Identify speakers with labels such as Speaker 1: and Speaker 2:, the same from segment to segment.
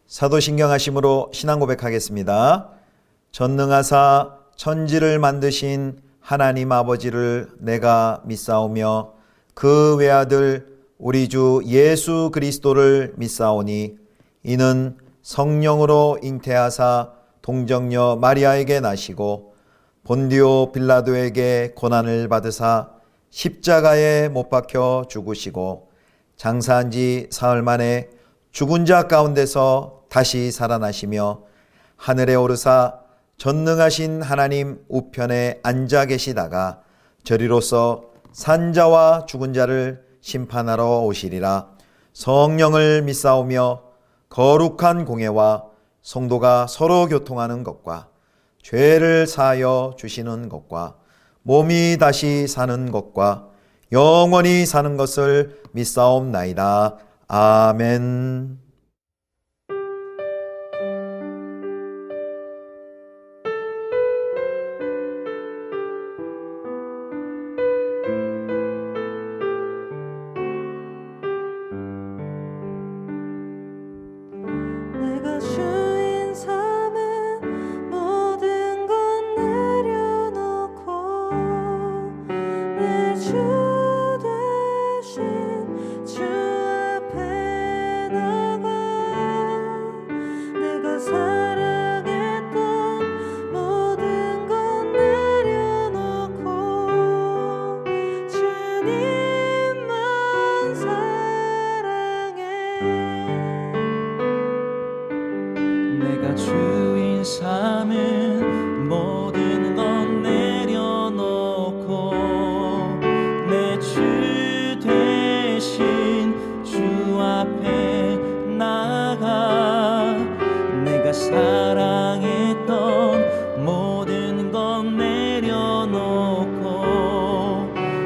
Speaker 1: 사도신경 하심으로 신앙 고백하겠습니다. 전능하사 천지를 만드신 하나님 아버지를 내가 믿사오며 그 외아들 우리 주 예수 그리스도를 믿사오니 이는 성령으로 잉태하사 동정녀 마리아에게 나시고 본디오 빌라도에게 고난을 받으사 십자가에 못 박혀 죽으시고 장사한 지 사흘 만에 죽은 자 가운데서 다시 살아나시며 하늘에 오르사 전능하신 하나님 우편에 앉아 계시다가 저리로서 산자와 죽은 자를 심판하러 오시리라. 성령을 믿사오며 거룩한 공예와 성도가 서로 교통하는 것과 죄를 사하여 주시는 것과 몸이 다시 사는 것과 영원히 사는 것을 믿사옵나이다. 아멘.
Speaker 2: 내가 주인 삼은 모든 것 내려놓고 내 주 대신 주 앞에 나가 내가 사랑했던 모든 것 내려놓고 주님만 사랑해.
Speaker 3: 내가 주인 삼은 모든 것 내려놓고 내 주 대신 주 앞에 나가 내가 사랑했던 모든 것 내려놓고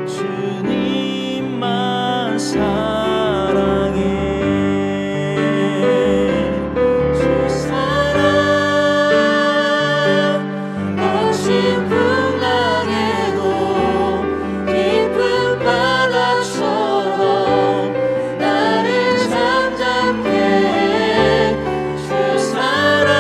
Speaker 3: 주님만 사랑해.
Speaker 2: 거친 풍랑에도 깊은 바다처럼 나를 잠잠케 해. 주 사랑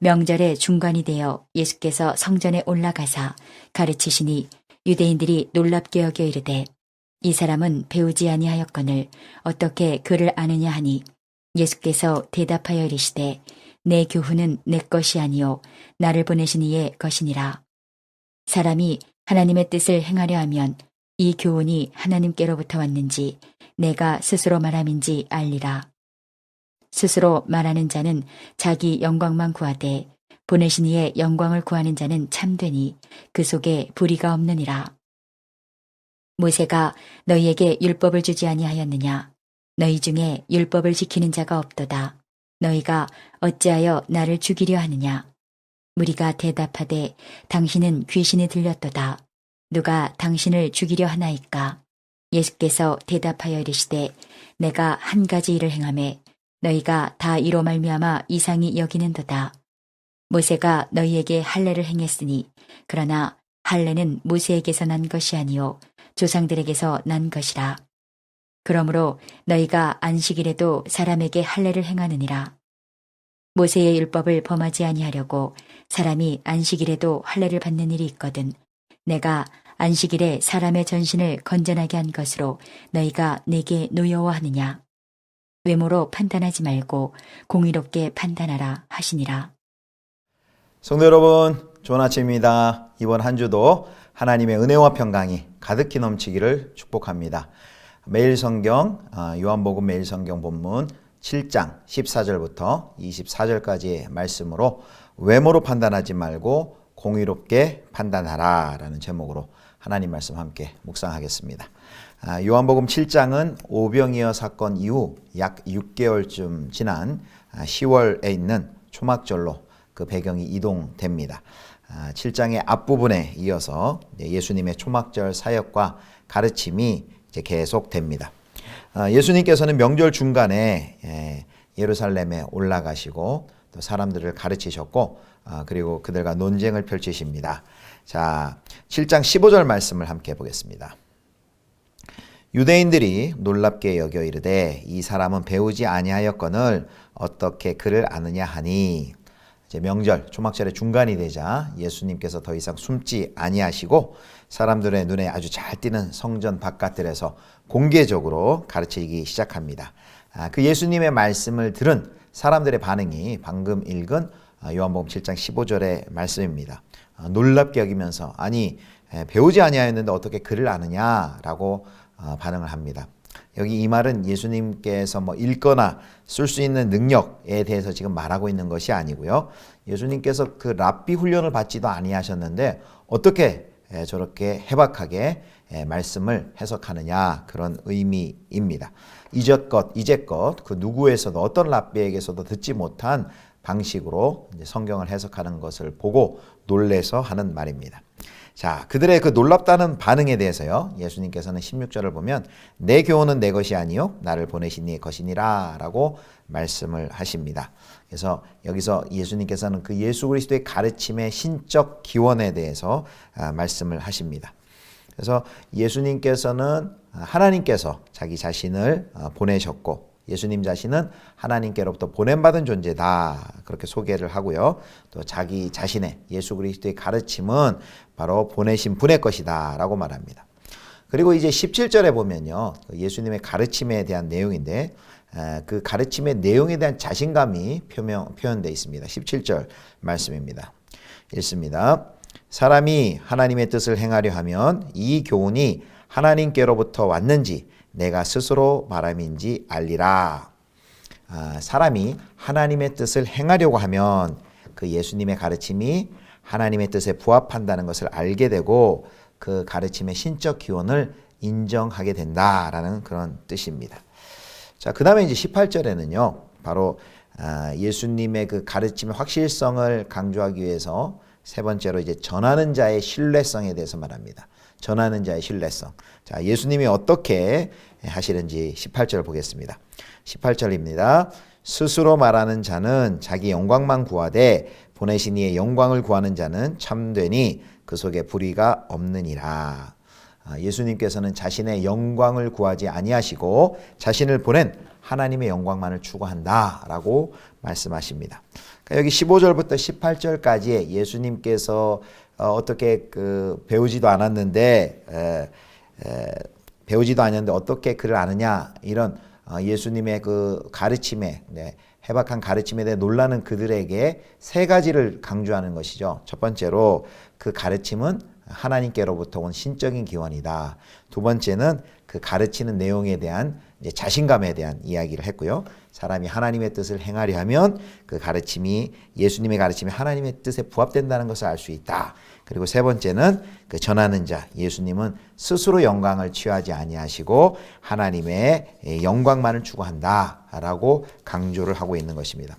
Speaker 4: 명절의 중간이 되어 예수께서 성전에 올라가사 가르치시니 유대인들이 놀랍게 여겨 이르되 이 사람은 배우지 아니하였거늘 어떻게 그를 아느냐 하니 예수께서 대답하여 이르시되 내 교훈은 내 것이 아니요 나를 보내신 이의 것이니라. 사람이 하나님의 뜻을 행하려 하면 이 교훈이 하나님께로부터 왔는지 내가 스스로 말함인지 알리라. 스스로 말하는 자는 자기 영광만 구하되 보내신 이의 영광을 구하는 자는 참되니 그 속에 불의가 없느니라. 모세가 너희에게 율법을 주지 아니하였느냐? 너희 중에 율법을 지키는 자가 없도다. 너희가 어찌하여 나를 죽이려 하느냐? 무리가 대답하되 당신은 귀신이 들렸도다. 누가 당신을 죽이려 하나이까? 예수께서 대답하여 이르시되 내가 한 가지 일을 행하매 너희가 다 이로 말미암아 이상히 여기는도다. 모세가 너희에게 할례를 행했으니 그러나 할례는 모세에게서 난 것이 아니요 조상들에게서 난 것이라. 그러므로 너희가 안식일에도 사람에게 할례를 행하느니라. 모세의 율법을 범하지 아니하려고 사람이 안식일에도 할례를 받는 일이 있거든. 내가 안식일에 사람의 전신을 건전하게 한 것으로 너희가 내게 노여워하느냐. 외모로 판단하지 말고 공의롭게 판단하라 하시니라.
Speaker 1: 성도 여러분, 좋은 아침입니다. 이번 한 주도 하나님의 은혜와 평강이 가득히 넘치기를 축복합니다. 매일 성경, 요한복음 매일 성경 본문 7장 14절부터 24절까지의 말씀으로 외모로 판단하지 말고 공의롭게 판단하라 라는 제목으로 하나님 말씀 함께 묵상하겠습니다. 요한복음 7장은 오병이어 사건 이후 약 6개월쯤 지난 10월에 있는 초막절로 그 배경이 이동됩니다. 7장의 앞부분에 이어서 예수님의 초막절 사역과 가르침이 이제 계속됩니다. 예수님께서는 명절 중간에 예루살렘에 올라가시고 또 사람들을 가르치셨고 그리고 그들과 논쟁을 펼치십니다. 자, 7장 15절 말씀을 함께 보겠습니다. 유대인들이 놀랍게 여겨 이르되 이 사람은 배우지 아니하였거늘 어떻게 그를 아느냐 하니. 이제 명절 초막절의 중간이 되자 예수님께서 더 이상 숨지 아니하시고 사람들의 눈에 아주 잘 띄는 성전 바깥들에서 공개적으로 가르치기 시작합니다. 그 예수님의 말씀을 들은 사람들의 반응이 방금 읽은 요한복음 7장 15절의 말씀입니다. 놀랍게 여기면서 아니 배우지 아니하였는데 어떻게 그를 아느냐라고 반응을 합니다. 여기 이 말은 예수님께서 뭐 읽거나 쓸 수 있는 능력에 대해서 지금 말하고 있는 것이 아니고요. 예수님께서 그 랍비 훈련을 받지도 아니하셨는데 어떻게 저렇게 해박하게 말씀을 해석하느냐 그런 의미입니다. 이제껏 그 누구에서도 어떤 랍비에게서도 듣지 못한 방식으로 이제 성경을 해석하는 것을 보고 놀래서 하는 말입니다. 자, 그들의 그 놀랍다는 반응에 대해서요. 예수님께서는 16절을 보면 내 교훈은 내 것이 아니요 나를 보내신 이의 것이니라 라고 말씀을 하십니다. 그래서 여기서 예수님께서는 그 예수 그리스도의 가르침의 신적 기원에 대해서 말씀을 하십니다. 그래서 예수님께서는 하나님께서 자기 자신을 보내셨고 예수님 자신은 하나님께로부터 보냄받은 존재다 그렇게 소개를 하고요. 또 자기 자신의 예수 그리스도의 가르침은 바로 보내신 분의 것이다 라고 말합니다. 그리고 이제 17절에 보면요. 예수님의 가르침에 대한 내용인데 그 가르침의 내용에 대한 자신감이 표현되어 있습니다. 17절 말씀입니다. 읽습니다. 사람이 하나님의 뜻을 행하려 하면 이 교훈이 하나님께로부터 왔는지 내가 스스로 말함인지 알리라. 사람이 하나님의 뜻을 행하려고 하면 그 예수님의 가르침이 하나님의 뜻에 부합한다는 것을 알게 되고 그 가르침의 신적 기원을 인정하게 된다라는 그런 뜻입니다. 자, 그 다음에 이제 18절에는요, 바로 예수님의 그 가르침의 확실성을 강조하기 위해서 세 번째로 이제 전하는 자의 신뢰성에 대해서 말합니다. 전하는 자의 신뢰성. 자, 예수님이 어떻게 하시는지 18절 보겠습니다. 18절입니다. 스스로 말하는 자는 자기 영광만 구하되 보내신 이의 영광을 구하는 자는 참되니 그 속에 불의가 없느니라. 예수님께서는 자신의 영광을 구하지 아니하시고 자신을 보낸 하나님의 영광만을 추구한다라고 말씀하십니다. 그러니까 여기 15절부터 18절까지 예수님께서 어떻게 배우지도 않았는데 배우지도 않았는데 어떻게 그를 아느냐 이런 예수님의 그 가르침에 해박한 가르침에 대해 놀라는 그들에게 세 가지를 강조하는 것이죠. 첫 번째로 그 가르침은 하나님께로부터 온 신적인 기원이다. 두 번째는 그 가르치는 내용에 대한 이제 자신감에 대한 이야기를 했고요. 사람이 하나님의 뜻을 행하려 하면 그 가르침이 예수님의 가르침이 하나님의 뜻에 부합된다는 것을 알 수 있다. 그리고 세 번째는 그 전하는 자 예수님은 스스로 영광을 취하지 아니하시고 하나님의 영광만을 추구한다라고 강조를 하고 있는 것입니다.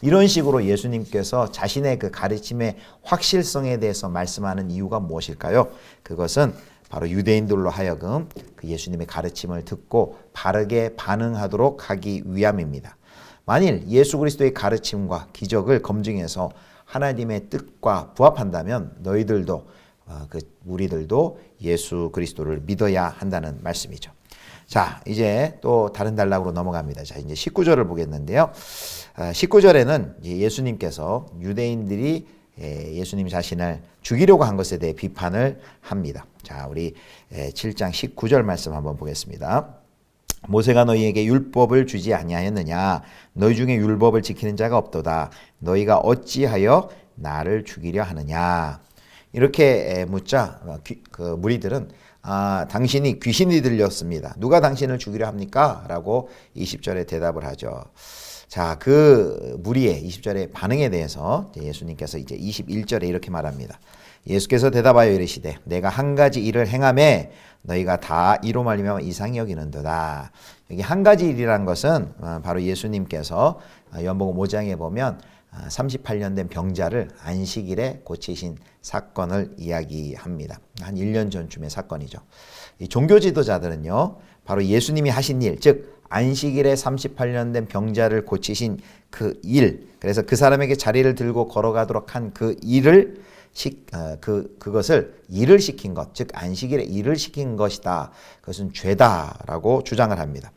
Speaker 1: 이런 식으로 예수님께서 자신의 그 가르침의 확실성에 대해서 말씀하는 이유가 무엇일까요? 그것은 바로 유대인들로 하여금 그 예수님의 가르침을 듣고 바르게 반응하도록 하기 위함입니다. 만일 예수 그리스도의 가르침과 기적을 검증해서 하나님의 뜻과 부합한다면 너희들도 우리들도 예수 그리스도를 믿어야 한다는 말씀이죠. 자, 이제 또 다른 단락으로 넘어갑니다. 자, 이제 19절을 보겠는데요. 19절에는 예수님께서 유대인들이 예수님 자신을 죽이려고 한 것에 대해 비판을 합니다. 자, 우리 7장 19절 말씀 한번 보겠습니다. 모세가 너희에게 율법을 주지 아니하였느냐? 너희 중에 율법을 지키는 자가 없도다. 너희가 어찌하여 나를 죽이려 하느냐? 이렇게 묻자 그 무리들은 당신이 귀신이 들렸습니다. 누가 당신을 죽이려 합니까? 라고 20절에 대답을 하죠. 자, 그 무리의 20절의 반응에 대해서 예수님께서 이제 21절에 이렇게 말합니다. 예수께서 대답하여 이르시되 내가 한 가지 일을 행하매 너희가 다 이로 말미암아 이상히 여기는도다. 여기 한 가지 일이라는 것은 바로 예수님께서 요한복음 5장에 보면 38년 된 병자를 안식일에 고치신 사건을 이야기합니다. 한 1년 전쯤의 사건이죠. 이 종교 지도자들은요, 바로 예수님이 하신 일, 즉 안식일에 38년 된 병자를 고치신 그 일, 그래서 그 사람에게 자리를 들고 걸어가도록 한 그 일을 그것을 일을 시킨 것, 즉 안식일에 일을 시킨 것이다. 그것은 죄다라고 주장을 합니다.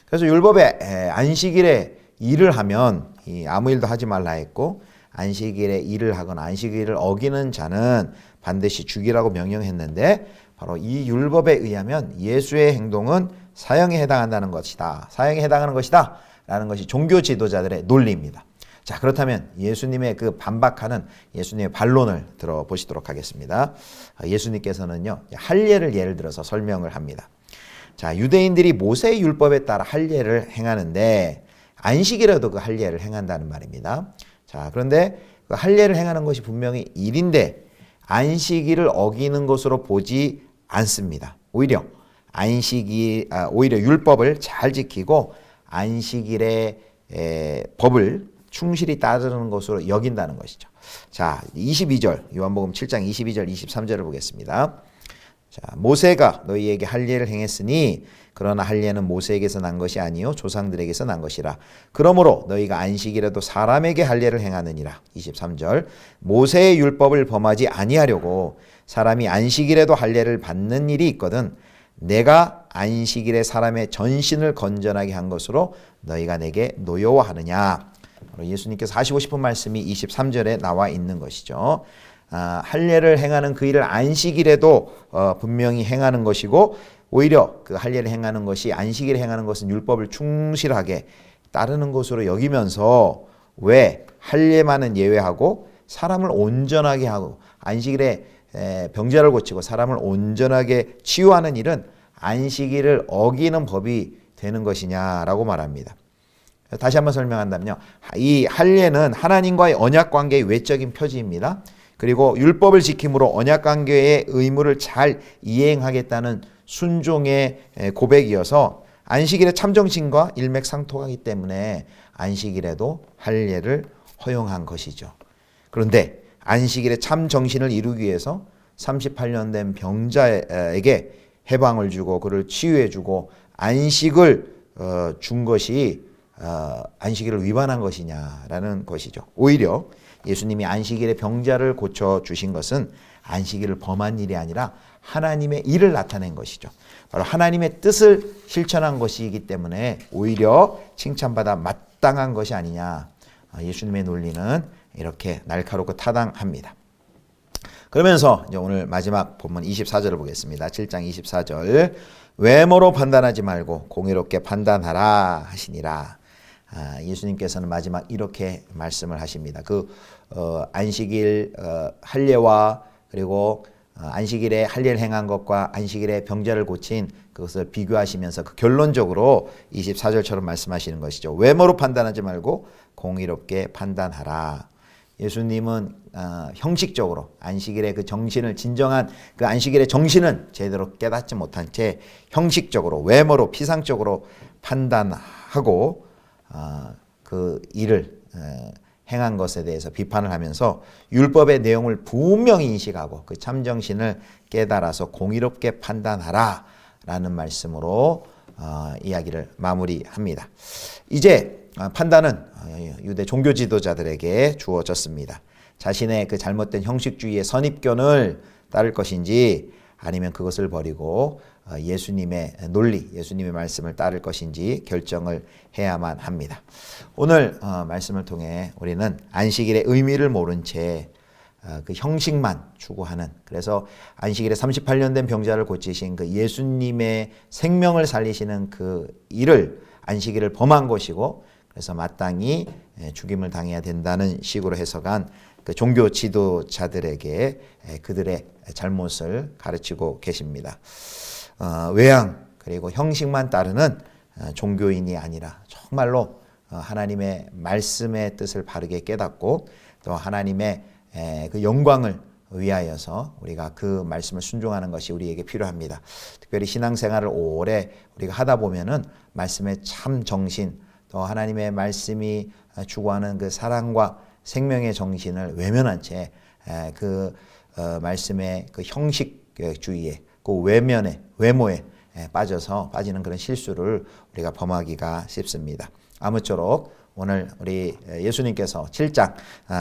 Speaker 1: 그래서 율법에 안식일에 일을 하면 아무 일도 하지 말라 했고 안식일에 일을 하거나 안식일을 어기는 자는 반드시 죽이라고 명령했는데 바로 이 율법에 의하면 예수의 행동은 사형에 해당한다는 것이다. 사형에 해당하는 것이다. 라는 것이 종교 지도자들의 논리입니다. 자, 그렇다면 예수님의 그 반박하는 예수님의 반론을 들어보시도록 하겠습니다. 예수님께서는요, 할례를 예를 들어서 설명을 합니다. 자, 유대인들이 모세의 율법에 따라 할례를 행하는데 안식일에도 그 할례를 행한다는 말입니다. 자, 그런데 그 할례를 행하는 것이 분명히 일인데 안식일을 어기는 것으로 보지 않습니다. 오히려 오히려 율법을 잘 지키고 안식일의 법을 충실히 따르는 것으로 여긴다는 것이죠. 자, 22절 요한복음 7장 22절 23절을 보겠습니다. 자, 모세가 너희에게 할례를 행했으니 그러나 할례는 모세에게서 난 것이 아니요 조상들에게서 난 것이라. 그러므로 너희가 안식일에도 사람에게 할례를 행하느니라. 23절 모세의 율법을 범하지 아니하려고 사람이 안식일에도 할례를 받는 일이 있거든 내가 안식일에 사람의 전신을 건전하게 한 것으로 너희가 내게 노여워하느냐. 예수님께서 하시고 싶은 말씀이 23절에 나와 있는 것이죠. 할례를 행하는 그 일을 안식일에도 분명히 행하는 것이고 오히려 그 할례를 행하는 것이 안식일에 행하는 것은 율법을 충실하게 따르는 것으로 여기면서 왜 할례만은 예외하고 사람을 온전하게 하고 안식일에 병자를 고치고 사람을 온전하게 치유하는 일은 안식일을 어기는 법이 되는 것이냐라고 말합니다. 다시 한번 설명한다면요. 이 할례는 하나님과의 언약 관계의 외적인 표지입니다. 그리고 율법을 지킴으로 언약 관계의 의무를 잘 이행하겠다는 순종의 고백이어서 안식일의 참정신과 일맥상통하기 때문에 안식일에도 할례를 허용한 것이죠. 그런데 안식일의 참정신을 이루기 위해서 38년 된 병자에게 해방을 주고 그를 치유해 주고 안식을 준 것이 안식일을 위반한 것이냐라는 것이죠. 오히려 예수님이 안식일에 병자를 고쳐주신 것은 안식일을 범한 일이 아니라 하나님의 일을 나타낸 것이죠. 바로 하나님의 뜻을 실천한 것이기 때문에 오히려 칭찬받아 마땅한 것이 아니냐. 예수님의 논리는 이렇게 날카롭고 타당합니다. 그러면서 이제 오늘 마지막 본문 24절을 보겠습니다. 7장 24절. 외모로 판단하지 말고 공의롭게 판단하라 하시니라. 예수님께서는 마지막 이렇게 말씀을 하십니다. 안식일 할례와 그리고 안식일에 할례를 행한 것과 안식일에 병자를 고친 그것을 비교하시면서 결론적으로 24절처럼 말씀하시는 것이죠. 외모로 판단하지 말고 공의롭게 판단하라. 예수님은 형식적으로 안식일의 그 정신을 진정한 그 안식일의 정신은 제대로 깨닫지 못한 채 형식적으로 외모로 피상적으로 판단하고 그 일을 행한 것에 대해서 비판을 하면서 율법의 내용을 분명히 인식하고 그 참정신을 깨달아서 공의롭게 판단하라 라는 말씀으로 이야기를 마무리합니다. 이제 판단은 유대 종교 지도자들에게 주어졌습니다. 자신의 그 잘못된 형식주의의 선입견을 따를 것인지 아니면 그것을 버리고 예수님의 논리, 예수님의 말씀을 따를 것인지 결정을 해야만 합니다. 오늘 말씀을 통해 우리는 안식일의 의미를 모른 채 그 형식만 추구하는, 그래서 안식일에 38년 된 병자를 고치신 그 예수님의 생명을 살리시는 그 일을 안식일을 범한 것이고, 그래서 마땅히 죽임을 당해야 된다는 식으로 해석한 그 종교 지도자들에게 그들의 잘못을 가르치고 계십니다. 외양 그리고 형식만 따르는 종교인이 아니라 정말로 하나님의 말씀의 뜻을 바르게 깨닫고 또 하나님의 그 영광을 위하여서 우리가 그 말씀을 순종하는 것이 우리에게 필요합니다. 특별히 신앙생활을 오래 우리가 하다 보면은 말씀의 참 정신, 또 하나님의 말씀이 추구하는 그 사랑과 생명의 정신을 외면한 채 그 말씀의 그 형식주의에, 그 외모에 빠지는 그런 실수를 우리가 범하기가 쉽습니다. 아무쪼록 오늘 우리 예수님께서 7장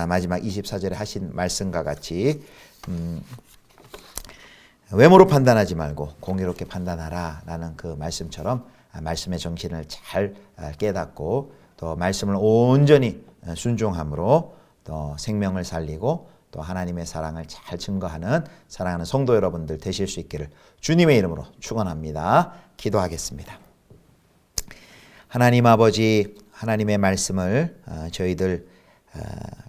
Speaker 1: 마지막 24절에 하신 말씀과 같이 외모로 판단하지 말고 공의롭게 판단하라 라는 그 말씀처럼 말씀의 정신을 잘 깨닫고 또 말씀을 온전히 순종함으로 또 생명을 살리고 또 하나님의 사랑을 잘 증거하는 사랑하는 성도 여러분들 되실 수 있기를 주님의 이름으로 축원합니다. 기도하겠습니다. 하나님 아버지, 하나님의 말씀을 저희들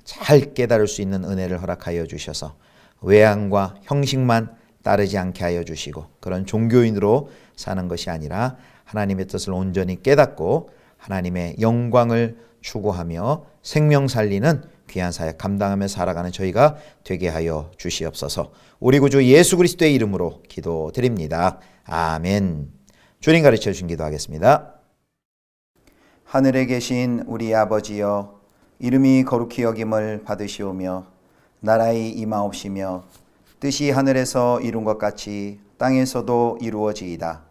Speaker 1: 잘 깨달을 수 있는 은혜를 허락하여 주셔서 외양과 형식만 따르지 않게 하여 주시고 그런 종교인으로 사는 것이 아니라 하나님의 뜻을 온전히 깨닫고 하나님의 영광을 추구하며 생명 살리는 귀한 사역 감당하며 살아가는 저희가 되게 하여 주시옵소서. 우리 구주 예수 그리스도의 이름으로 기도드립니다. 아멘. 주님 가르쳐 주신 기도하겠습니다. 하늘에 계신 우리 아버지여, 이름이 거룩히 여김을 받으시오며 나라의 임하옵시며 뜻이 하늘에서 이룬 것 같이 땅에서도 이루어지이다.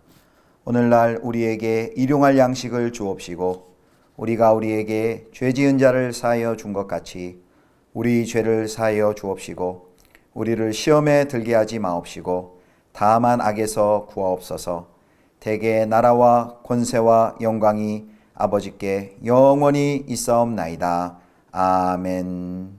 Speaker 1: 오늘날 우리에게 일용할 양식을 주옵시고 우리가 우리에게 죄 지은 자를 사하여 준 것 같이 우리 죄를 사하여 주옵시고 우리를 시험에 들게 하지 마옵시고 다만 악에서 구하옵소서. 대개 나라와 권세와 영광이 아버지께 영원히 있사옵나이다. 아멘.